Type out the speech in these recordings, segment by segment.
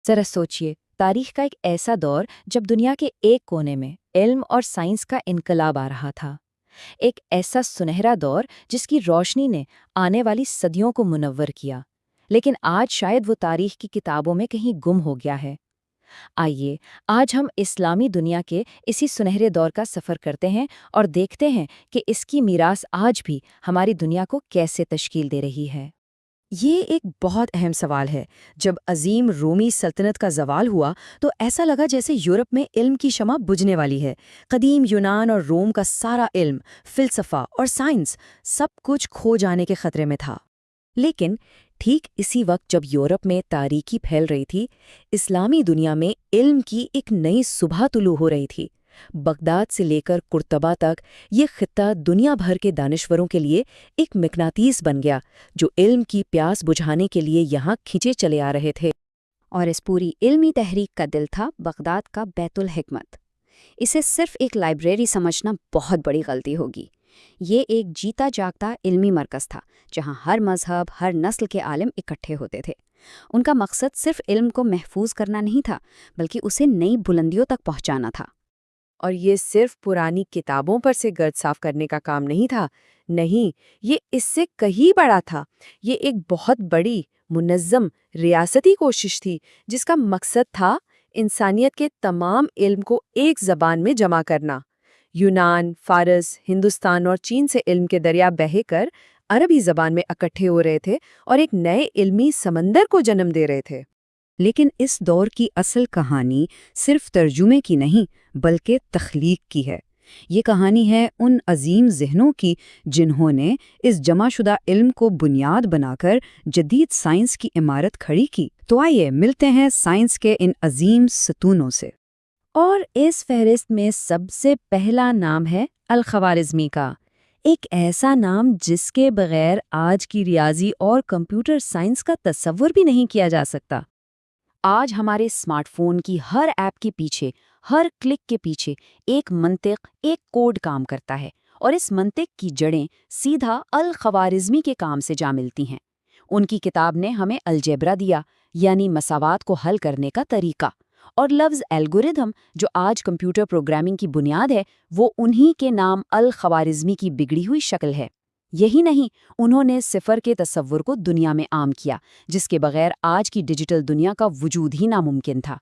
ज़रा सोचिए, तारीख का एक ऐसा दौर जब दुनिया के एक कोने में इल्म और साइंस का इनकलाब आ रहा था। एक ऐसा सुनहरा दौर जिसकी रोशनी ने आने वाली सदियों को मुनव्वर किया। लेकिन आज शायद वो तारीख की किताबों में कहीं गुम हो गया है। आइए, आज हम इस्लामी दुनिया के इसी सुनहरे दौर का सफ़र करते हैं और देखते हैं कि इसकी मीरास आज भी हमारी दुनिया को कैसे तश्कील दे रही है। ये एक बहुत अहम सवाल है। जब अजीम रोमी सल्तनत का ज़वाल हुआ तो ऐसा लगा जैसे यूरोप में इल्म की शमा बुझने वाली है। कदीम यूनान और रोम का सारा इल्म, फ़िलसफ़ा और साइंस सब कुछ खो जाने के खतरे में था। लेकिन ठीक इसी वक्त जब यूरोप में तारीकी फैल रही थी, इस्लामी दुनिया में इल्म की एक नई सुबह तुलू हो रही थी। बगदाद से लेकर कुर्तबा तक ये खित्ता दुनिया भर के दानिश्वरों के लिए एक मिकनातीस बन गया, जो इल्म की प्यास बुझाने के लिए यहाँ खिंचे चले आ रहे थे। और इस पूरी इल्मी तहरीक का दिल था बगदाद का बैतुल हिकमत। इसे सिर्फ एक लाइब्रेरी समझना बहुत बड़ी गलती होगी। ये एक जीता जागता इल्मी मरकज़ था, जहाँ हर मजहब, हर नस्ल के आलिम इकट्ठे होते थे। उनका मकसद सिर्फ इल्म को महफूज करना नहीं था, बल्कि उसे नई बुलंदियों तक पहुँचाना था। और ये सिर्फ पुरानी किताबों पर से गर्द साफ करने का काम नहीं था। नहीं, ये इससे कहीं बड़ा था। ये एक बहुत बड़ी, मुनज़्ज़म, रियासती कोशिश थी, जिसका मकसद था इंसानियत के तमाम इल्म को एक ज़बान में जमा करना। यूनान, फारस, हिंदुस्तान और चीन से इल्म के दरिया बहे कर अरबी ज़बान में इकट्ठे हो रहे थे और एक नए इल्मी समंदर को जन्म दे रहे थे। लेकिन इस दौर की असल कहानी सिर्फ तर्जुमे की नहीं, बल्कि तख्लीक की है। ये कहानी है उन अजीम ज़हनों की जिन्होंने इस जमाशुदा इल्म को बुनियाद बनाकर जदीद साइंस की इमारत खड़ी की। तो आइए मिलते हैं साइंस के इन अजीम सतूनों से। और इस फहरिस्त में सबसे पहला नाम है अल-ख़वारिज़मी का। एक ऐसा नाम जिसके बगैर आज की रियाजी और कंप्यूटर साइंस का तसव्वुर भी नहीं किया जा सकता। आज हमारे स्मार्टफोन की हर ऐप के पीछे, हर क्लिक के पीछे एक मंतिक, एक कोड काम करता है, और इस मंतिक की जड़ें सीधा अल-ख़वारिज़मी के काम से जा मिलती हैं। उनकी किताब ने हमें अलजेब्रा दिया, यानी मसावात को हल करने का तरीका, और लफ्ज़ एल्गोरिथम जो आज कंप्यूटर प्रोग्रामिंग की बुनियाद है, वो उन्हीं के नाम अल-ख़वारिज़मी की बिगड़ी हुई शक्ल है। यही नहीं, उन्होंने सिफर के तसव्वुर को दुनिया में आम किया, जिसके बगैर आज की डिजिटल दुनिया का वजूद ही नामुमकिन था।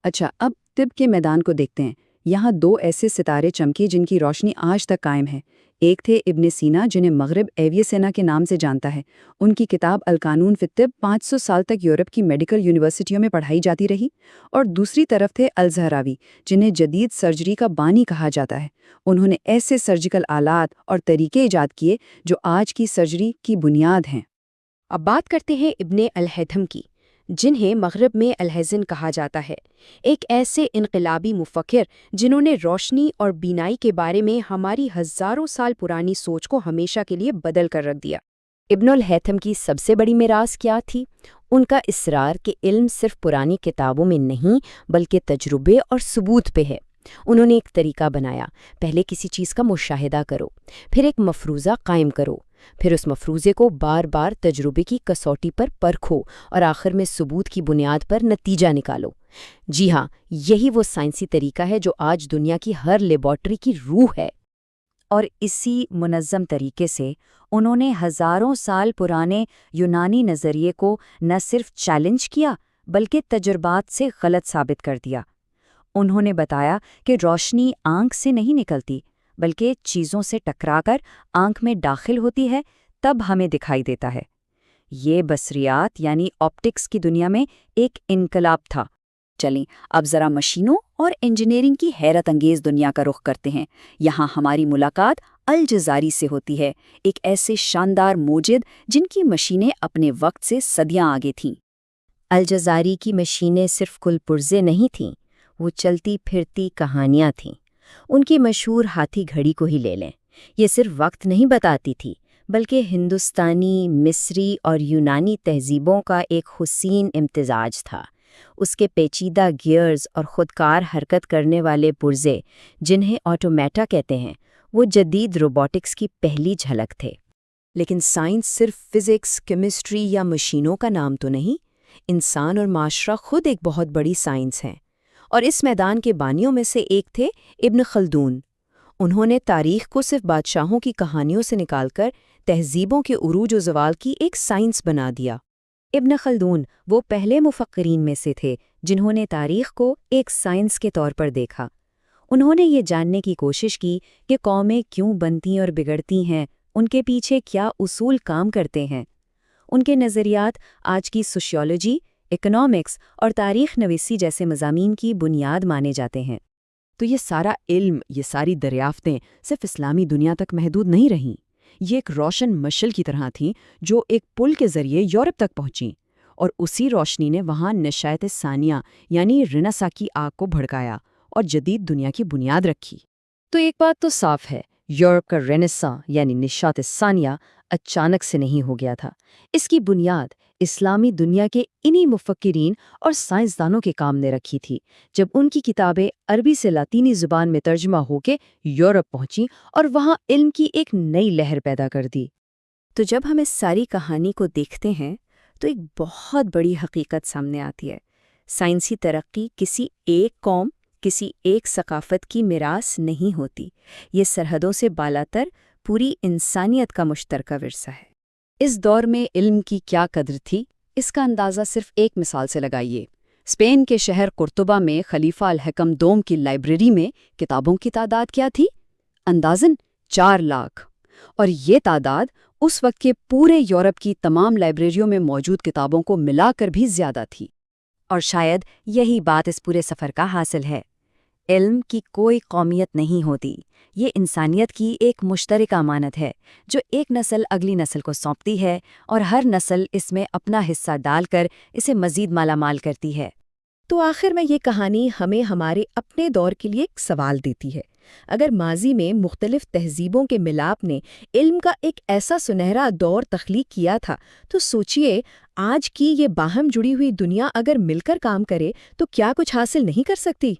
अच्छा, अब तिब के मैदान को देखते हैं। यहाँ दो ऐसे सितारे चमके जिनकी रोशनी आज तक कायम है। एक थे इब्ने सीना, जिन्हें मगरिब एवियसेना के नाम से जानता है। उनकी किताब अल कानून फित तिब 500 साल तक यूरोप की मेडिकल यूनिवर्सिटियों में पढ़ाई जाती रही। और दूसरी तरफ थे अल ज़हरावी, जिन्हें जदीद सर्जरी का बानी कहा जाता है। उन्होंने ऐसे सर्जिकल आलात और तरीके इजाद किए जो आज की सर्जरी की बुनियाद हैं। अब बात करते हैं इब्ने अल-हैथम की, जिन्हें मगरिब में अल-हज़न कहा जाता है। एक ऐसे इनकलाबी मुफक्किर जिन्होंने रोशनी और बीनाई के बारे में हमारी हज़ारों साल पुरानी सोच को हमेशा के लिए बदल कर रख दिया। इब्नुल हैथम की सबसे बड़ी मीरास क्या थी? उनका इसरार कि इल्म सिर्फ पुरानी किताबों में नहीं, बल्कि तजुर्बे और सबूत पे है। उन्होंने एक तरीका बनाया, पहले किसी चीज़ का मुशाहिदा करो, फिर एक मफरूज़ा कायम करो, फिर उस मफरूज़े को बार बार तजुर्बे की कसौटी पर परखो, और आखिर में सबूत की बुनियाद पर नतीजा निकालो। जी हाँ, यही वो साइंसी तरीका है जो आज दुनिया की हर लेबॉर्ट्री की रूह है। और इसी मुनज़्ज़म तरीके से उन्होंने हज़ारों साल पुराने यूनानी नज़रिए को न सिर्फ चैलेंज किया, बल्कि तजुर्बात से गलत साबित कर दिया। उन्होंने बताया कि रोशनी आँख से नहीं निकलती, बल्कि चीज़ों से टकराकर आँख में दाखिल होती है, तब हमें दिखाई देता है। ये बसरियात यानी ऑप्टिक्स की दुनिया में एक इनकलाब था। चलें अब ज़रा मशीनों और इंजीनियरिंग की हैरत अंगेज़ दुनिया का रुख करते हैं। यहाँ हमारी मुलाकात अल जज़ारी से होती है, एक ऐसे शानदार मोजिद जिनकी मशीनें अपने वक्त से सदियाँ आगे थीं। अल जज़ारी की मशीनें सिर्फ कुल पुर्ज़े नहीं थीं, वो चलती फिरती कहानियाँ थीं। उनकी मशहूर हाथी घड़ी को ही ले लें, ये सिर्फ वक्त नहीं बताती थी, बल्कि हिंदुस्तानी, मिस्री और यूनानी तहज़ीबों का एक हुसीन इम्तिज़ाज था। उसके पेचीदा गियर्स और ख़ुदकार हरकत करने वाले पुर्ज़े, जिन्हें ऑटोमेटा कहते हैं, वो जदीद रोबोटिक्स की पहली झलक थे। लेकिन साइंस सिर्फ फिज़िक्स, केमिस्ट्री या मशीनों का नाम तो नहीं। انسان اور معاشرہ خود ایک بہت بڑی سائنس ہے، اور اس میدان کے بانیوں میں سے ایک تھے ابن خلدون۔ انہوں نے تاریخ کو صرف بادشاہوں کی کہانیوں سے نکال کر تہذیبوں کے عروج و زوال کی ایک سائنس بنا دیا۔ ابن خلدون وہ پہلے مفکرین میں سے تھے جنہوں نے تاریخ کو ایک سائنس کے طور پر دیکھا۔ انہوں نے یہ جاننے کی کوشش کی کہ قومیں کیوں بنتی اور بگڑتی ہیں، ان کے پیچھے کیا اصول کام کرتے ہیں۔ ان کے نظریات آج کی سوشیالوجی، اکنامکس اور تاریخ نویسی جیسے مضامین کی بنیاد مانے جاتے ہیں۔ تو یہ سارا علم، یہ ساری دریافتیں صرف اسلامی دنیا تک محدود نہیں رہیں۔ یہ ایک روشن مشعل کی طرح تھیں جو ایک پل کے ذریعے یورپ تک پہنچیں، اور اسی روشنی نے وہاں نشاط ثانیہ یعنی رنسا کی آگ کو بھڑکایا اور جدید دنیا کی بنیاد رکھی۔ تو ایک بات تو صاف ہے، یورپ کا رنسا یعنی نشاط ثانیہ اچانک سے نہیں ہو گیا تھا۔ اس کی بنیاد اسلامی دنیا کے انہی مفکرین اور سائنسدانوں کے کام نے رکھی تھی، جب ان کی کتابیں عربی سے لاطینی زبان میں ترجمہ ہو کے یورپ پہنچیں اور وہاں علم کی ایک نئی لہر پیدا کر دی۔ تو جب ہم اس ساری کہانی کو دیکھتے ہیں تو ایک بہت بڑی حقیقت سامنے آتی ہے۔ سائنسی ترقی کسی ایک قوم، کسی ایک ثقافت کی میراث نہیں ہوتی، یہ سرحدوں سے بالاتر پوری انسانیت کا مشترکہ ورثہ ہے۔ اس دور میں علم کی کیا قدر تھی، اس کا اندازہ صرف ایک مثال سے لگائیے۔ اسپین کے شہر قرطبہ میں خلیفہ الحکم دوم کی لائبریری میں کتابوں کی تعداد کیا تھی؟ اندازاً 4 لاکھ، اور یہ تعداد اس وقت کے پورے یورپ کی تمام لائبریریوں میں موجود کتابوں کو ملا کر بھی زیادہ تھی۔ اور شاید یہی بات اس پورے سفر کا حاصل ہے۔ علم کی کوئی قومیت نہیں ہوتی، یہ انسانیت کی ایک مشترکہ امانت ہے جو ایک نسل اگلی نسل کو سونپتی ہے، اور ہر نسل اس میں اپنا حصہ ڈال کر اسے مزید مالا مال کرتی ہے۔ تو آخر میں یہ کہانی ہمیں ہمارے اپنے دور کے لیے ایک سوال دیتی ہے۔ اگر ماضی میں مختلف تہذیبوں کے ملاپ نے علم کا ایک ایسا سنہرا دور تخلیق کیا تھا، تو سوچئے آج کی یہ باہم جڑی ہوئی دنیا اگر مل کر کام کرے تو کیا کچھ حاصل نہیں کر سکتی؟